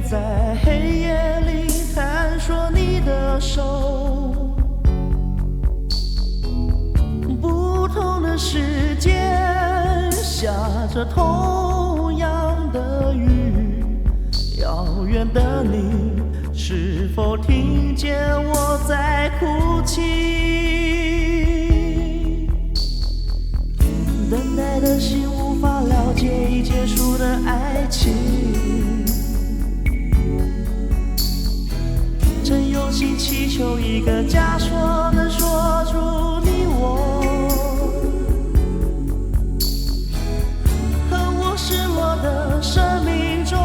在黑夜里探索你的手，不同的时间下着同样的雨，遥远的你是否听见我在哭泣？等待的心无法了解已结束的爱情，曾用心祈求一个假说能说出你我，和我失落的生命中，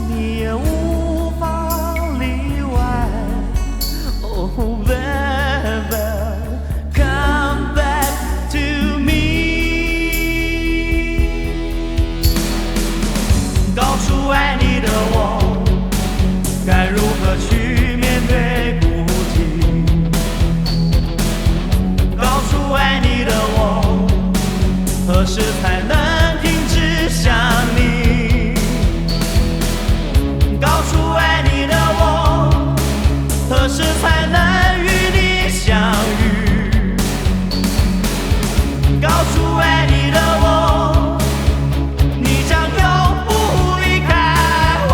你也无法例外。Oh baby, come back to me。 告诉爱你的我，该如何去面对孤寂？告诉爱你的我，何时才能停止想你？告诉爱你的我，何时才能与你相遇？告诉爱你的我，你将永不离开我。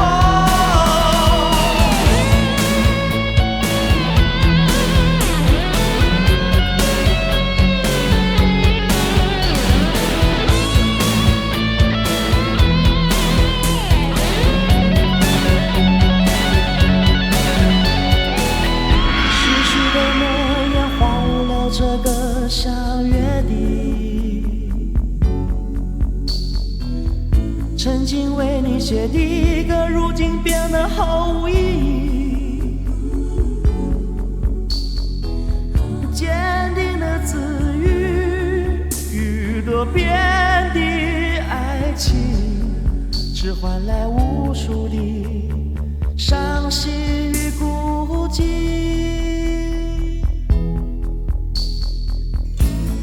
逝去的诺言荒芜了这个相约地，曾经为你写的歌，如今变得毫无意义。坚定的字语，雨多遍地爱情，只换来无数的伤心与孤寂。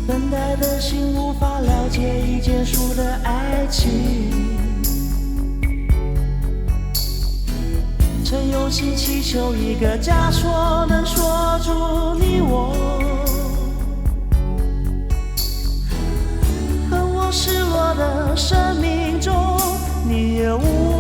等待的心无法了解已结束的爱情，曾用心祈求一个假说能说出你我，和我失落的生命中，你也无